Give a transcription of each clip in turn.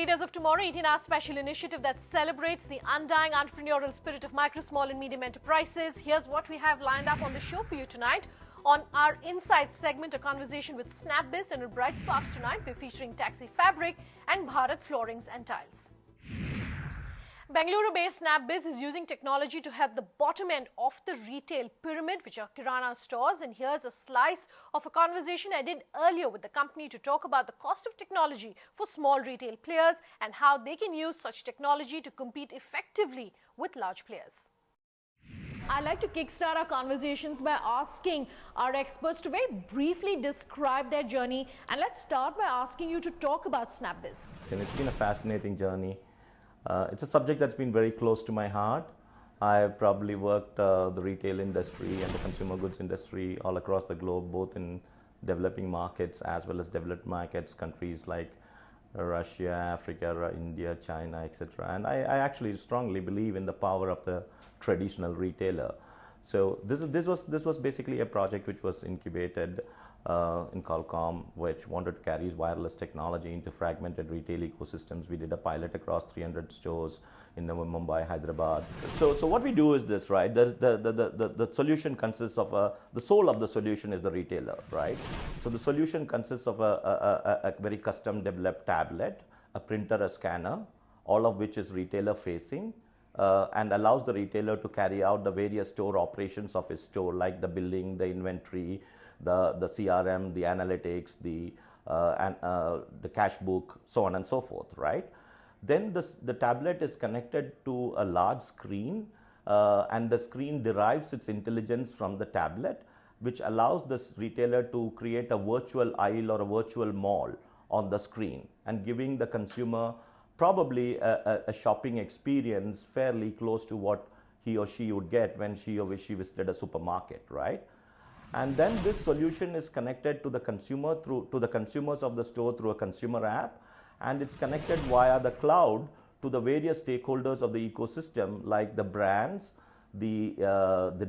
Leaders of Tomorrow, 18-hour special initiative that celebrates the undying entrepreneurial spirit of micro, small and medium enterprises. Here's what we have lined up on the show for you tonight. On our Insights segment, a conversation with SnapBiz, and with Bright Sparks tonight, we're featuring Taxi Fabric and Bharat Floorings and Tiles. Bengaluru-based SnapBiz is using technology to help the bottom end of the retail pyramid, which are Kirana stores. And here's a slice of a conversation I did earlier with the company to talk about the cost of technology for small retail players and how they can use such technology to compete effectively with large players. I'd like to kickstart our conversations by asking our experts to very briefly describe their journey. And let's start by asking you to talk about SnapBiz. And it's been a fascinating journey. It's a subject that's been very close to my heart. I've probably worked the retail industry and the consumer goods industry all across the globe, both in developing markets as well as developed markets, countries like Russia, Africa, India, China, etc. And I actually strongly believe in the power of the traditional retailer. So this was basically a project which was incubated in Qualcomm, which wanted to carry wireless technology into fragmented retail ecosystems. We did a pilot across 300 stores in Mumbai, Hyderabad. So what we do is this, right? The solution consists of the soul of the solution is the retailer, right? So the solution consists of a very custom developed tablet, a printer, a scanner, all of which is retailer facing. And allows the retailer to carry out the various store operations of his store, like the billing, the inventory, the CRM, the analytics, the cash book, so on and so forth, right? Then the tablet is connected to a large screen, and the screen derives its intelligence from the tablet, which allows this retailer to create a virtual aisle or a virtual mall on the screen, and giving the consumer probably a shopping experience fairly close to what he or she would get when she visited a supermarket, right? And then this solution is connected to the consumer to the consumers of the store through a consumer app, and it's connected via the cloud to the various stakeholders of the ecosystem, like the brands, the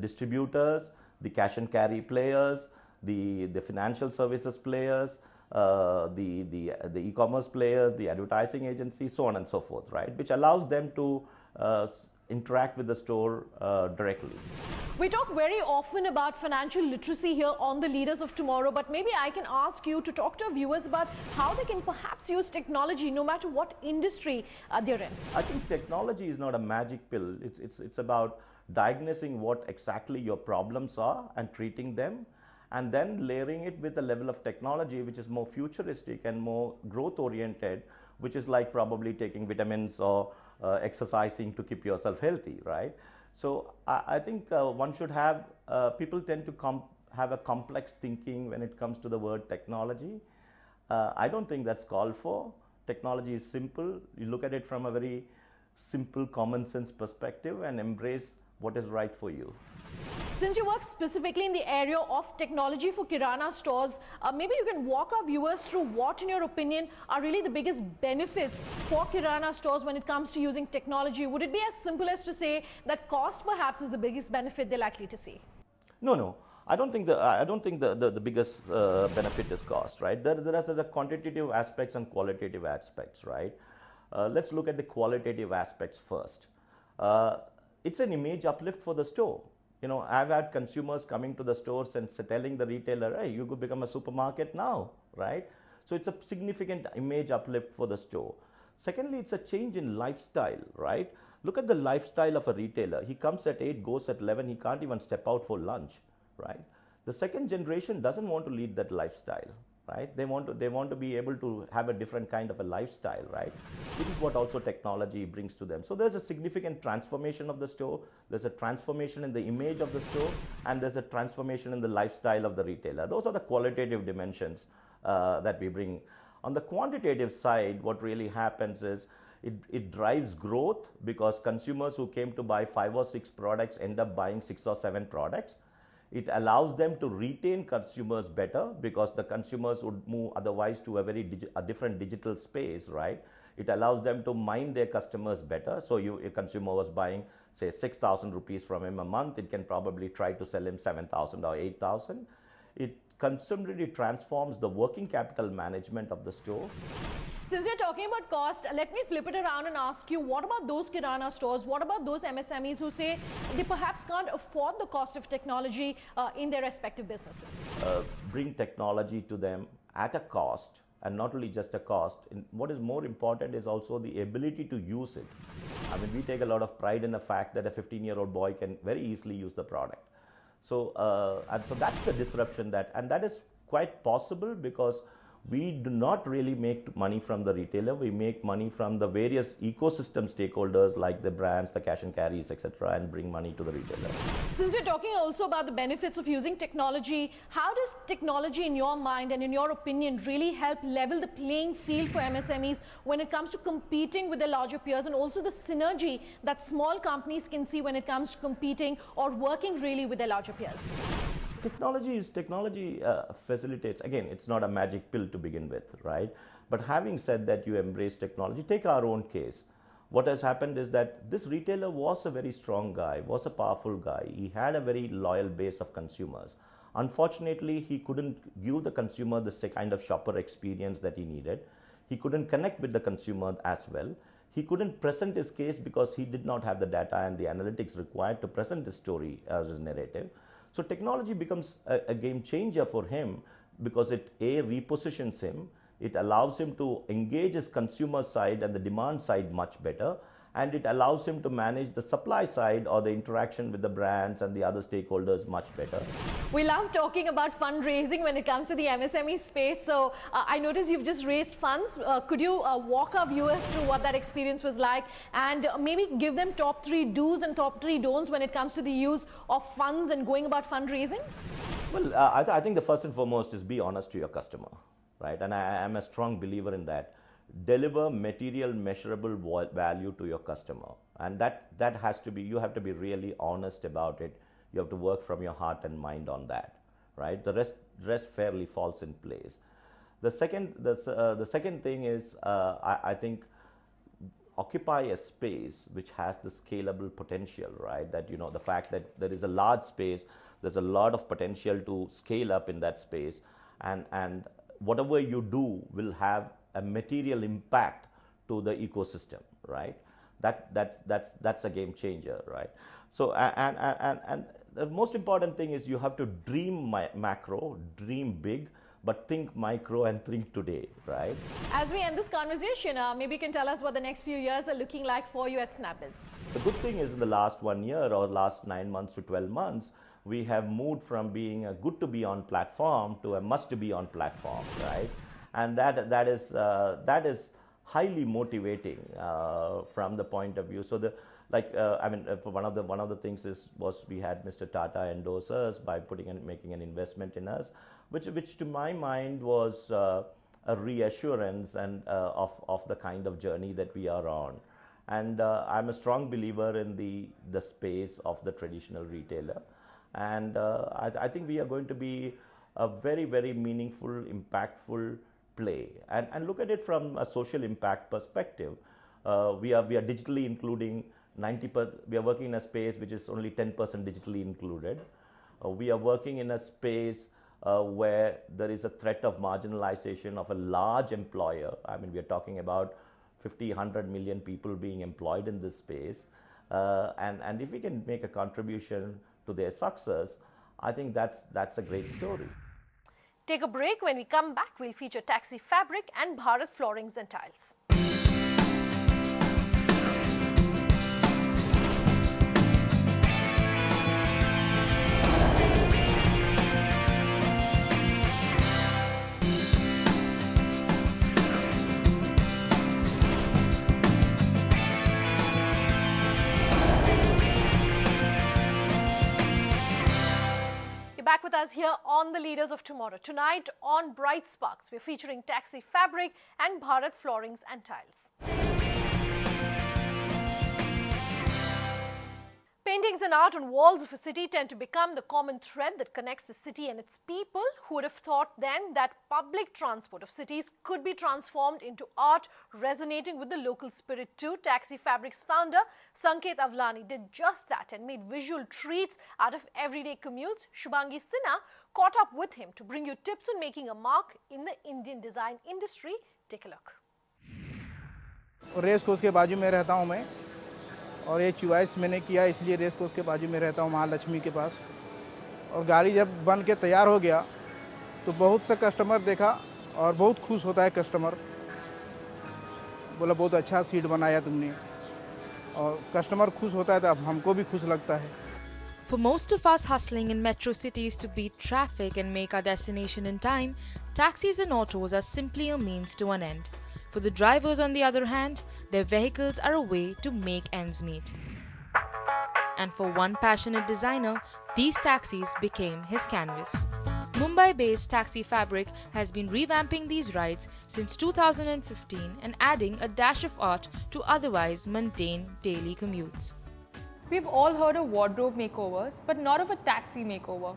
distributors, the cash and carry players, the financial services players, the e-commerce players, the advertising agencies, so on and so forth, right? Which allows them to interact with the store directly. We talk very often about financial literacy here on the Leaders of Tomorrow, but maybe I can ask you to talk to our viewers about how they can perhaps use technology no matter what industry they're in. I think technology is not a magic pill. It's about diagnosing what exactly your problems are and treating them, and then layering it with a level of technology which is more futuristic and more growth oriented, which is like probably taking vitamins or exercising to keep yourself healthy, right? So I think one should have, people tend to have a complex thinking when it comes to the word technology. I don't think that's called for. Technology is simple. You look at it from a very simple common sense perspective and embrace what is right for you. Since you work specifically in the area of technology for Kirana stores, maybe you can walk our viewers through what, in your opinion, are really the biggest benefits for Kirana stores when it comes to using technology. Would it be as simple as to say that cost perhaps is the biggest benefit they're likely to see? No. I don't think the biggest benefit is cost, right? There are the quantitative aspects and qualitative aspects, right? Let's look at the qualitative aspects first. It's an image uplift for the store. You know, I've had consumers coming to the stores and telling the retailer, hey, you could become a supermarket now, right? So it's a significant image uplift for the store. Secondly, it's a change in lifestyle, right? Look at the lifestyle of a retailer. He comes at 8, goes at 11, he can't even step out for lunch, right? The second generation doesn't want to lead that lifestyle, right? They want to be able to have a different kind of a lifestyle, right? Which is what also technology brings to them. So there's a significant transformation of the store, there's a transformation in the image of the store, and there's a transformation in the lifestyle of the retailer. Those are the qualitative dimensions that we bring. On the quantitative side, what really happens is it drives growth, because consumers who came to buy 5 or 6 products end up buying 6 or 7 products. It allows them to retain consumers better, because the consumers would move otherwise to a different digital space, right? It allows them to mine their customers better. So a consumer was buying, say, 6,000 rupees from him a month, it can probably try to sell him 7,000 or 8,000. It considerably transforms the working capital management of the store. Since we're talking about cost, let me flip it around and ask you, what about those Kirana stores? What about those MSMEs who say they perhaps can't afford the cost of technology in their respective businesses? Bring technology to them at a cost, and not only just a cost. What is more important is also the ability to use it. I mean, we take a lot of pride in the fact that a 15-year-old boy can very easily use the product. So, and so that's the disruption and that is quite possible because we do not really make money from the retailer. We make money from the various ecosystem stakeholders like the brands, the cash and carries, etc., and bring money to the retailer. Since we're talking also about the benefits of using technology, how does technology in your mind and in your opinion really help level the playing field for MSMEs when it comes to competing with their larger peers, and also the synergy that small companies can see when it comes to competing or working really with their larger peers? Technology facilitates. Again, it's not a magic pill to begin with, right? But having said that, you embrace technology. Take our own case. What has happened is that this retailer was a very strong guy, was a powerful guy. He had a very loyal base of consumers. Unfortunately, he couldn't give the consumer the kind of shopper experience that he needed. He couldn't connect with the consumer as well. He couldn't present his case because he did not have the data and the analytics required to present his story as his narrative. So technology becomes a game changer for him because it repositions him, it allows him to engage his consumer side and the demand side much better, and it allows him to manage the supply side or the interaction with the brands and the other stakeholders much better. We love talking about fundraising when it comes to the MSME space. So I noticed you've just raised funds. Could you walk our viewers through what that experience was like, and maybe give them top 3 do's and top 3 don'ts when it comes to the use of funds and going about fundraising? Well, I think the first and foremost is be honest to your customer, right? And I am a strong believer in that. Deliver material measurable value to your customer, and that has to be, you have to be really honest about it. You have to work from your heart and mind on that, right? The rest fairly falls in place. The second thing is I think occupy a space which has the scalable potential, right? That, you know, the fact that there is a large space, there's a lot of potential to scale up in that space, and whatever you do will have a material impact to the ecosystem, right? That's a game changer, right? So and the most important thing is you have to dream macro, dream big, but think micro and think today, right? As we end this conversation, maybe you can tell us what the next few years are looking like for you at SnapBiz. The good thing is in the last 1 year or last 9 months to 12 months, we have moved from being a good to be on platform to a must to be on platform, right? And that is highly motivating from the point of view. So one of the things was we had Mr. Tata endorse us by making an investment in us, which to my mind was a reassurance and of the kind of journey that we are on. And I'm a strong believer in the space of the traditional retailer, and I think we are going to be a very, very meaningful, impactful play, and look at it from a social impact perspective. We are digitally including 90%. We are working in a space which is only 10% digitally included. We are working in a space where there is a threat of marginalization of a large employer. I mean, we are talking about 50, 100 million people being employed in this space, and if we can make a contribution to their success, I think that's a great story. Take a break. When we come back, we'll feature Taxi Fabric and Bharat Floorings and Tiles. Back with us here on The Leaders of Tomorrow. Tonight on Bright Sparks, we're featuring Taxi Fabric and Bharat Floorings and Tiles. Paintings and art on walls of a city tend to become the common thread that connects the city and its people. Who would have thought then that public transport of cities could be transformed into art, resonating with the local spirit too? Taxi Fabric's founder, Sanket Avlani, did just that and made visual treats out of everyday commutes. Shubhangi Sinha caught up with him to bring you tips on making a mark in the Indian design industry. Take a look. Race course के बाजू में रहता हूँ मैं, और ये choice मैंने किया इसलिए रेस कोर्स के बाजू में रहता हूँ, महालक्ष्मी के पास। और गाड़ी जब बन के तैयार हो गया तो बहुत से कस्टमर देखा और बहुत खुश होता है कस्टमर, बोला बहुत अच्छा सीट बनाया तुमने, और कस्टमर खुश होता है तो अब हमको भी खुश लगता है। For most of us hustling in metro cities to beat traffic and make our destination in time, taxis and autos are simply a means to an end. For the drivers, on the other hand, their vehicles are a way to make ends meet. And for one passionate designer, these taxis became his canvas. Mumbai-based Taxi Fabric has been revamping these rides since 2015 and adding a dash of art to otherwise mundane daily commutes. We've all heard of wardrobe makeovers, but not of a taxi makeover.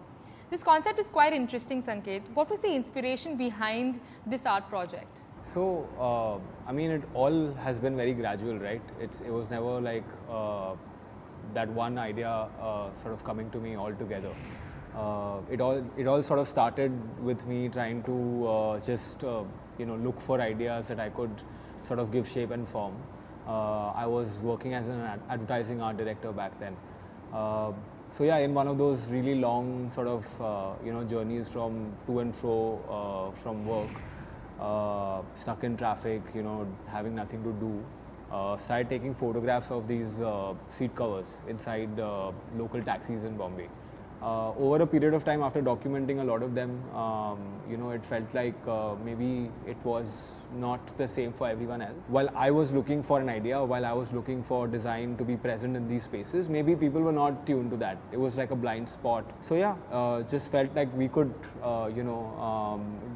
This concept is quite interesting, Sanket. What was the inspiration behind this art project? So, I mean, it all has been very gradual, right? It was never like that one idea sort of coming to me all together. It all sort of started with me trying to just look for ideas that I could sort of give shape and form. I was working as an advertising art director back then. So yeah, in one of those really long sort of journeys from to and fro from work, stuck in traffic, having nothing to do, started taking photographs of these seat covers inside local taxis in Bombay. Over a period of time, after documenting a lot of them, it felt like maybe it was not the same for everyone else. While I was looking for an idea, while I was looking for design to be present in these spaces, maybe people were not tuned to that. It was like a blind spot. So yeah, just felt like we could,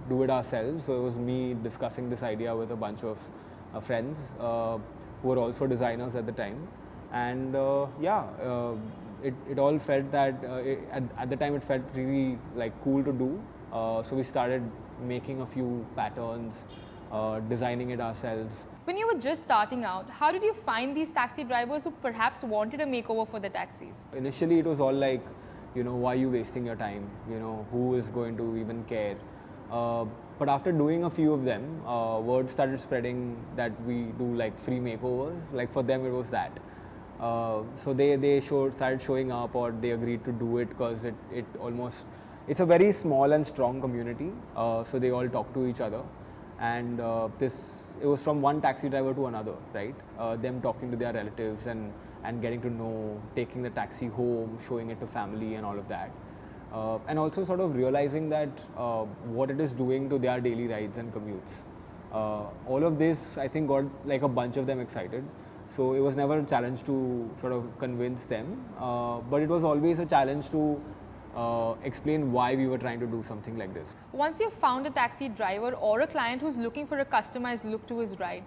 do it ourselves. So it was me discussing this idea with a bunch of friends who were also designers at the time, and it all felt that at the time it felt really like cool to do. So we started making a few patterns, designing it ourselves. When you were just starting out, how did you find these taxi drivers who perhaps wanted a makeover for the taxis? Initially it was all like, why are you wasting your time? Who is going to even care? But after doing a few of them, word started spreading that we do like free makeovers. Like for them it was that. So they started showing up, or they agreed to do it because it's a very small and strong community. So they all talk to each other, and it was from one taxi driver to another, right? Them talking to their relatives and getting to know, taking the taxi home, showing it to family and all of that. And also sort of realizing that what it is doing to their daily rides and commutes. All of this, I think, got like a bunch of them excited. So it was never a challenge to sort of convince them, but it was always a challenge to explain why we were trying to do something like this. Once you've found a taxi driver or a client who's looking for a customized look to his ride,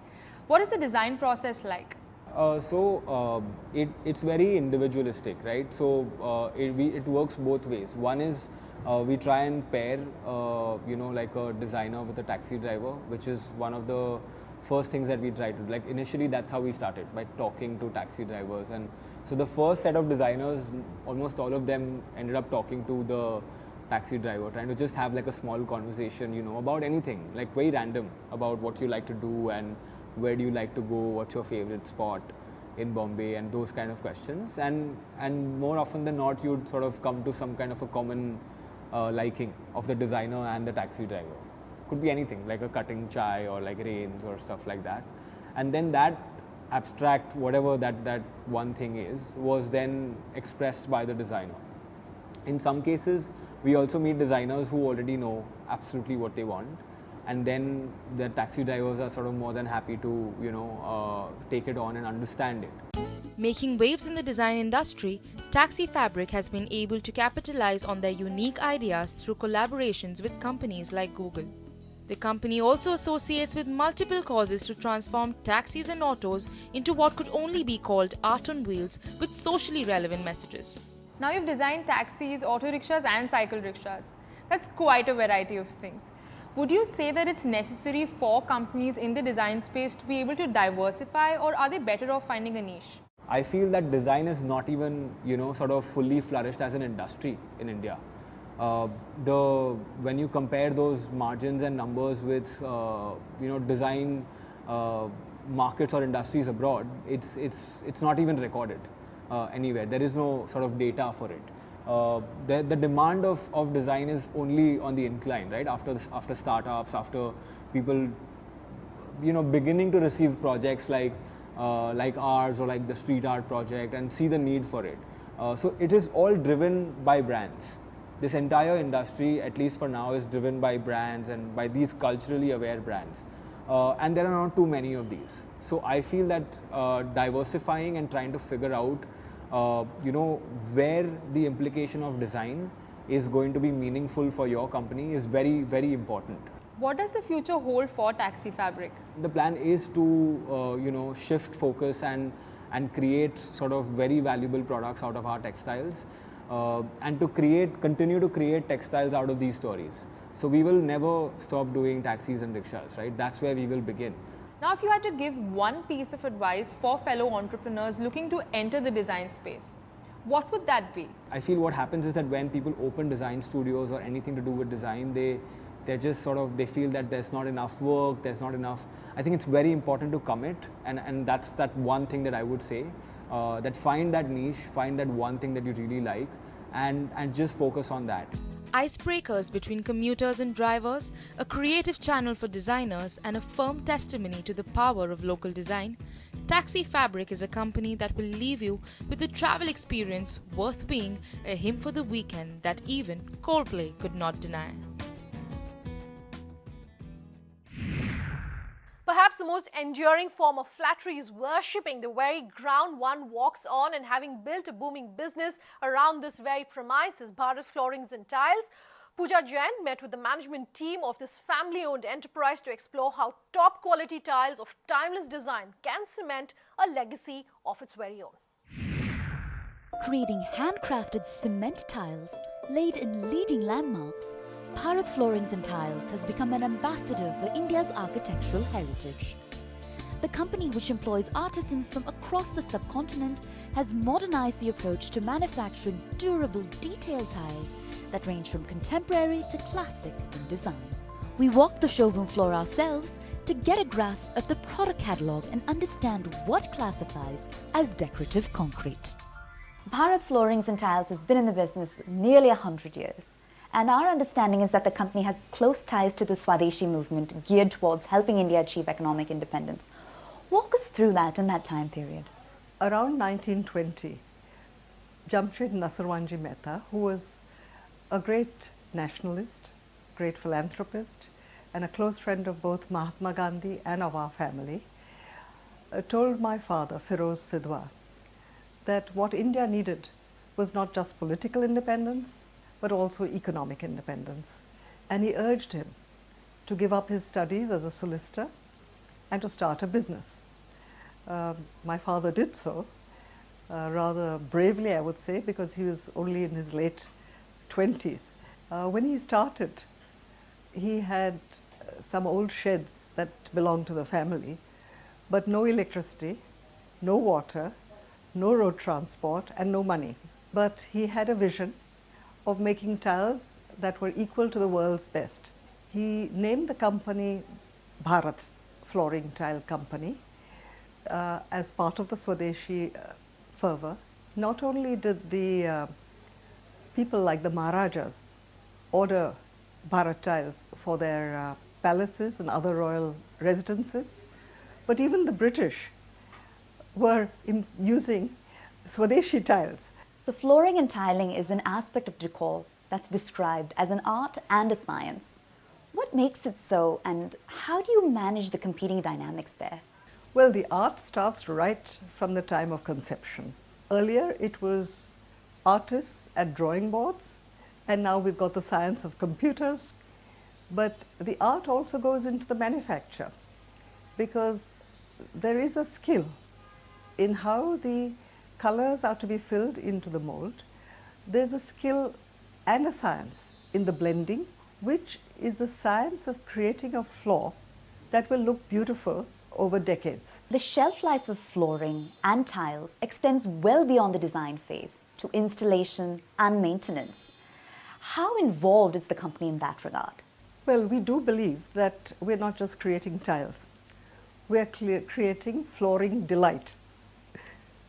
what is the design process like? It's very individualistic, right? So it works both ways. One is we try and pair, like a designer with a taxi driver, which is one of the first things that we try to do. Like initially, that's how we started, by talking to taxi drivers. And so the first set of designers, almost all of them ended up talking to the taxi driver, trying to just have like a small conversation, about anything, like very random, about what you like to do and where do you like to go, what's your favorite spot in Bombay, and those kind of questions. And more often than not, you'd sort of come to some kind of a common liking of the designer and the taxi driver. Could be anything, like a cutting chai or like rains or stuff like that. And then that abstract, whatever that one thing is, was then expressed by the designer. In some cases, we also meet designers who already know absolutely what they want, and then the taxi drivers are sort of more than happy to take it on and understand it. Making waves in the design industry, Taxi Fabric has been able to capitalize on their unique ideas through collaborations with companies like Google. The company also associates with multiple causes to transform taxis and autos into what could only be called art on wheels with socially relevant messages. Now you've designed taxis, auto rickshaws and cycle rickshaws. That's quite a variety of things. Would you say that it's necessary for companies in the design space to be able to diversify, or are they better off finding a niche? I feel that design is not even, sort of fully flourished as an industry in India. When you compare those margins and numbers with, design markets or industries abroad, it's not even recorded anywhere. There is no sort of data for it. The demand of design is only on the incline, right? After startups, after people, beginning to receive projects like ours or like the street art project and see the need for it. So it is all driven by brands. This entire industry, at least for now, is driven by brands and by these culturally aware brands. And there are not too many of these. So I feel that diversifying and trying to figure out, where the implication of design is going to be meaningful for your company is very, very important. What does the future hold for Taxi Fabric? The plan is to, shift focus and create sort of very valuable products out of our textiles, and to continue to create textiles out of these stories. So we will never stop doing taxis and rickshaws, right? That's where we will begin. Now, if you had to give one piece of advice for fellow entrepreneurs looking to enter the design space, what would that be? I feel what happens is that when people open design studios or anything to do with design, they're just sort of, they feel that there's not enough work, there's not enough. I think it's very important to commit, and that's that one thing that I would say, that find that niche, find that one thing that you really like, and just focus on that. Icebreakers between commuters and drivers, a creative channel for designers, and a firm testimony to the power of local design, Taxi Fabric is a company that will leave you with a travel experience worth being, a hymn for the weekend that even Coldplay could not deny. Perhaps the most enduring form of flattery is worshipping the very ground one walks on, and having built a booming business around this very premises, Bharat Floorings and Tiles, Pooja Jain met with the management team of this family-owned enterprise to explore how top-quality tiles of timeless design can cement a legacy of its very own. Creating handcrafted cement tiles laid in leading landmarks, Bharat Floorings and Tiles has become an ambassador for India's architectural heritage. The company, which employs artisans from across the subcontinent, has modernized the approach to manufacturing durable, detailed tiles that range from contemporary to classic in design. We walked the showroom floor ourselves to get a grasp of the product catalogue and understand what classifies as decorative concrete. Bharat Floorings and Tiles has been in the business nearly 100 years. And our understanding is that the company has close ties to the Swadeshi movement geared towards helping India achieve economic independence. Walk us through that in that time period. Around 1920, Jamshed Nasarwanji Mehta, who was a great nationalist, great philanthropist, and a close friend of both Mahatma Gandhi and of our family, told my father, Firoz Sidhwa, that what India needed was not just political independence, but also economic independence. And he urged him to give up his studies as a solicitor and to start a business. My father did so, rather bravely, I would say, because he was only in his late 20s. When he started, he had some old sheds that belonged to the family, but no electricity, no water, no road transport, and no money. But he had a vision of making tiles that were equal to the world's best. He named the company Bharat Flooring Tile Company as part of the Swadeshi fervor. Not only did the people like the Maharajas order Bharat tiles for their palaces and other royal residences, but even the British were using Swadeshi tiles. So flooring and tiling is an aspect of decor that's described as an art and a science. What makes it so, and how do you manage the competing dynamics there? Well, the art starts right from the time of conception. Earlier it was artists at drawing boards, and now we've got the science of computers. But the art also goes into the manufacture, because there is a skill in how the colors are to be filled into the mold. There's a skill and a science in the blending, which is the science of creating a floor that will look beautiful over decades. The shelf life of flooring and tiles extends well beyond the design phase to installation and maintenance. How involved is the company in that regard? Well, we do believe that we're not just creating tiles. we are creating flooring delight,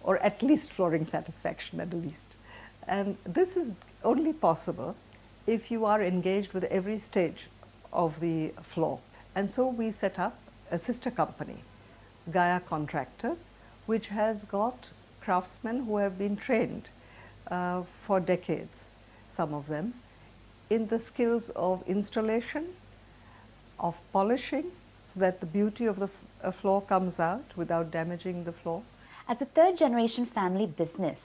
or at least flooring satisfaction at the least. And this is only possible if you are engaged with every stage of the floor. And so we set up a sister company, Gaia Contractors, which has got craftsmen who have been trained for decades, some of them, in the skills of installation, of polishing, so that the beauty of the floor comes out without damaging the floor. As a third-generation family business,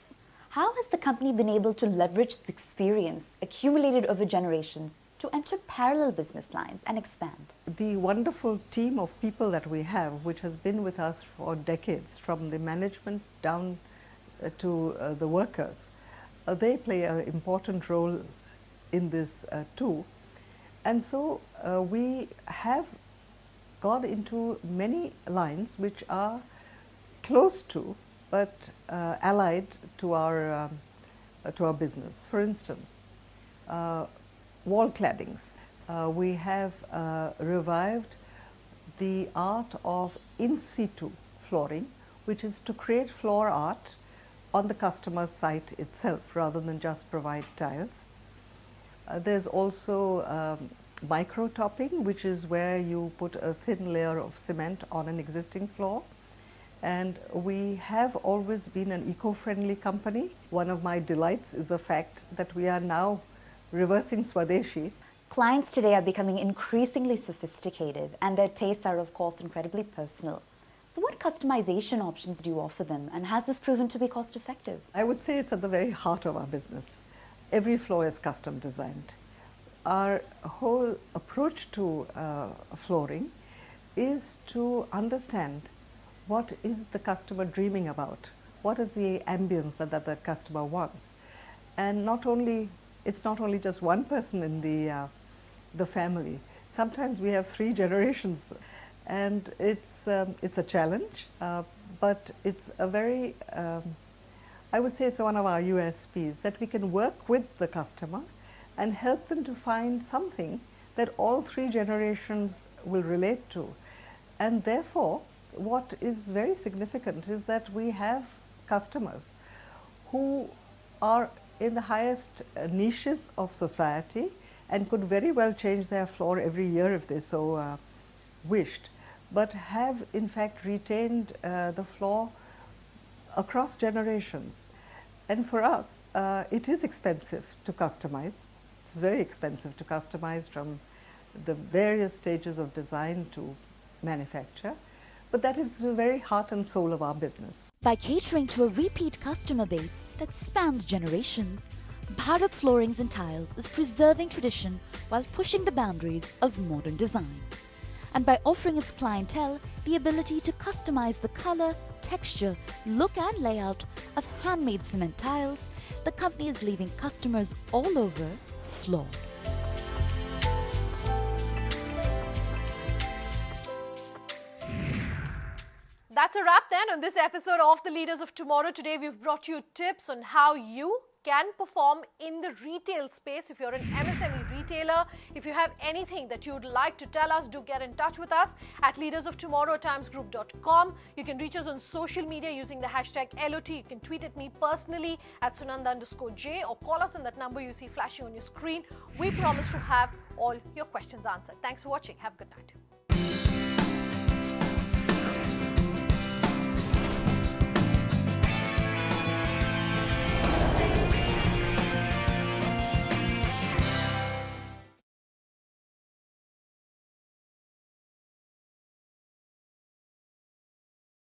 how has the company been able to leverage the experience accumulated over generations to enter parallel business lines and expand? The wonderful team of people that we have, which has been with us for decades, from the management down to the workers, they play an important role in this too. And so we have gone into many lines which are close to but allied to our business. For instance, wall claddings. We have revived the art of in situ flooring, which is to create floor art on the customer's site itself rather than just provide tiles. There's also micro topping, which is where you put a thin layer of cement on an existing floor. And we have always been an eco-friendly company. One of my delights is the fact that we are now reversing Swadeshi. Clients today are becoming increasingly sophisticated, and their tastes are, of course, incredibly personal. So what customization options do you offer them, and has this proven to be cost effective? I would say it's at the very heart of our business. Every floor is custom designed. Our whole approach to flooring is to understand what is the customer dreaming about, what is the ambience that the customer wants. And it's not only just one person in the family. Sometimes we have 3 generations, and it's a challenge, but it's a very, I would say it's one of our USPs, that we can work with the customer and help them to find something that all 3 generations will relate to. And therefore, what is very significant is that we have customers who are in the highest niches of society and could very well change their floor every year if they so wished, but have in fact retained the floor across generations. And for us, it is expensive to customize. It's very expensive to customize from the various stages of design to manufacture. But that is the very heart and soul of our business. By catering to a repeat customer base that spans generations, Bharat Floorings and Tiles is preserving tradition while pushing the boundaries of modern design. And by offering its clientele the ability to customize the color, texture, look and layout of handmade cement tiles, the company is leaving customers all over floored. That's a wrap then on this episode of The Leaders of Tomorrow. Today we've brought you tips on how you can perform in the retail space. If you're an MSME retailer, if you have anything that you would like to tell us, do get in touch with us at leadersoftomorrow@timesgroup.com. You can reach us on social media using the hashtag LOT. You can tweet at me personally at Sunanda_J or call us on that number you see flashing on your screen. We promise to have all your questions answered. Thanks for watching. Have a good night.